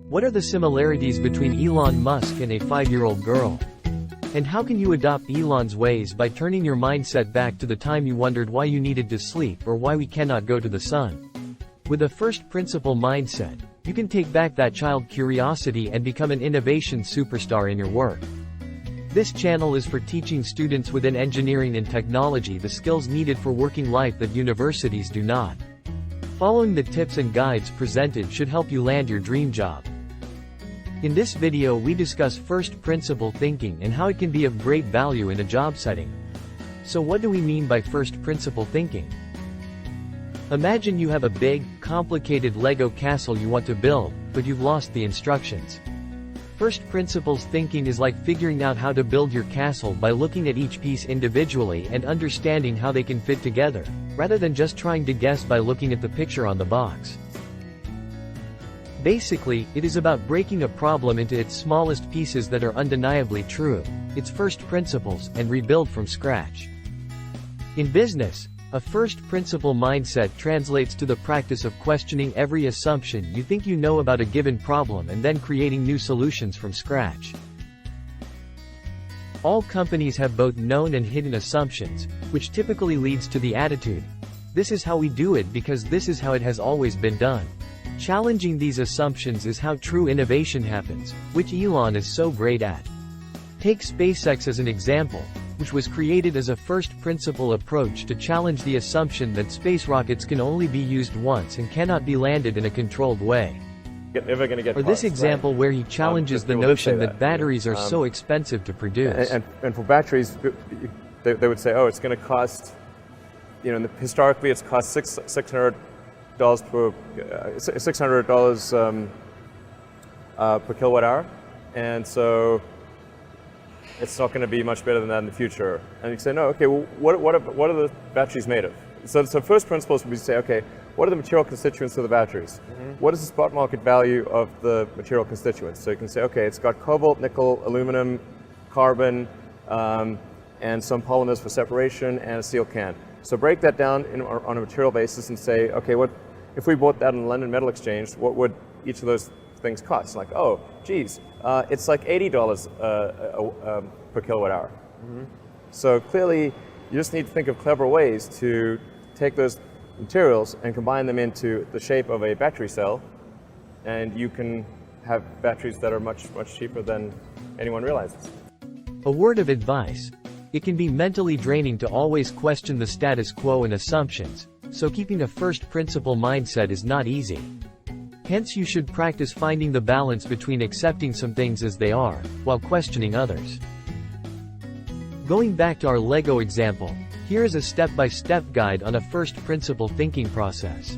What are the similarities between Elon Musk and a 5-year-old girl? And how can you adopt Elon's ways by turning your mindset back to the time you wondered why you needed to sleep or why we cannot go to the sun? With a first principle mindset, you can take back that child curiosity and become an innovation superstar in your work. This channel is for teaching students within engineering and technology the skills needed for working life that universities do not. Following the tips and guides presented should help you land your dream job. In this video we discuss first principle thinking and how it can be of great value in a job setting. So what do we mean by first principle thinking? Imagine you have a big, complicated Lego castle you want to build, but you've lost the instructions. First principles thinking is like figuring out how to build your castle by looking at each piece individually and understanding how they can fit together, rather than just trying to guess by looking at the picture on the box. Basically, it is about breaking a problem into its smallest pieces that are undeniably true, its first principles, and rebuild from scratch. In business, a first principle mindset translates to the practice of questioning every assumption you think you know about a given problem and then creating new solutions from scratch. All companies have both known and hidden assumptions, which typically leads to the attitude, "This is how we do it because this is how it has always been done." Challenging these assumptions is how true innovation happens, which Elon is so great at. Take SpaceX as an example, which was created as a first principle approach to challenge the assumption that space rockets can only be used once and cannot be landed in a controlled way. Or this example where he challenges the notion that batteries are so expensive to produce. And for batteries, they would say, oh, it's going to cost, historically it's cost $600 per kilowatt hour, and so it's not going to be much better than that in the future. And you say, no, okay, well, what are the batteries made of? So first principles would be to say, okay, what are the material constituents of the batteries? What is the spot market value of the material constituents? So you can say, okay, it's got cobalt, nickel, aluminum, carbon, and some polymers for separation, and a steel can. So break that down on a material basis and say, okay, if we bought that on the London Metal Exchange, what would each of those things cost? Like, oh, geez, it's like $80 per kilowatt hour. So clearly, you just need to think of clever ways to take those materials and combine them into the shape of a battery cell, and you can have batteries that are much, much cheaper than anyone realizes. A word of advice. It can be mentally draining to always question the status quo and assumptions, so keeping a first principle mindset is not easy. Hence you should practice finding the balance between accepting some things as they are, while questioning others. Going back to our Lego example, here is a step-by-step guide on a first principle thinking process.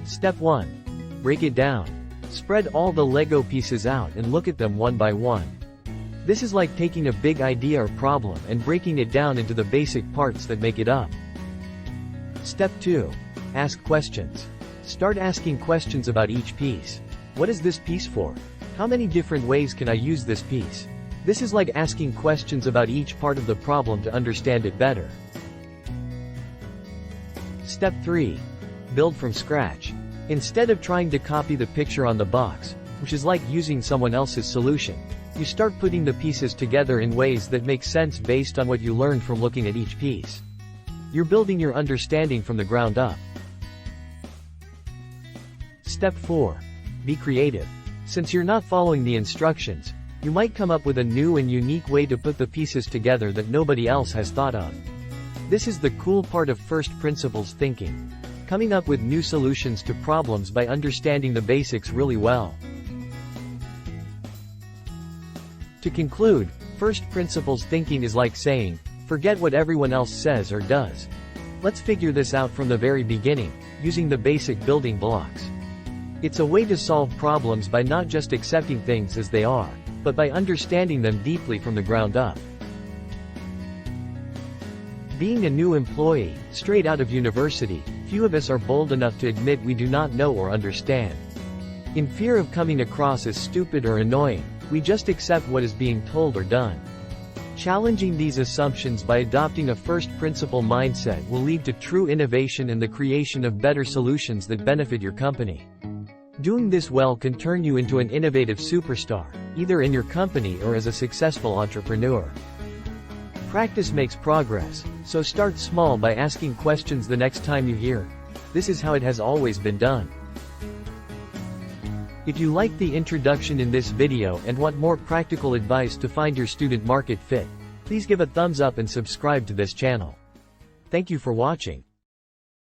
Step 1. Break it down. Spread all the Lego pieces out and look at them one by one. This is like taking a big idea or problem and breaking it down into the basic parts that make it up. Step 2. Ask questions. Start asking questions about each piece. What is this piece for? How many different ways can I use this piece? This is like asking questions about each part of the problem to understand it better. Step 3. Build from scratch. Instead of trying to copy the picture on the box, which is like using someone else's solution, you start putting the pieces together in ways that make sense based on what you learned from looking at each piece. You're building your understanding from the ground up. Step 4. Be creative. Since you're not following the instructions, you might come up with a new and unique way to put the pieces together that nobody else has thought of. This is the cool part of first principles thinking. Coming up with new solutions to problems by understanding the basics really well. To conclude, first principles thinking is like saying, forget what everyone else says or does. Let's figure this out from the very beginning, using the basic building blocks. It's a way to solve problems by not just accepting things as they are, but by understanding them deeply from the ground up. Being a new employee, straight out of university, few of us are bold enough to admit we do not know or understand. In fear of coming across as stupid or annoying, we just accept what is being told or done. Challenging these assumptions by adopting a first principle mindset will lead to true innovation and the creation of better solutions that benefit your company. Doing this well can turn you into an innovative superstar, either in your company or as a successful entrepreneur. Practice makes progress, so start small by asking questions the next time you hear, "This is how it has always been done." If you liked the introduction in this video and want more practical advice to find your student market fit, please give a thumbs up and subscribe to this channel. Thank you for watching.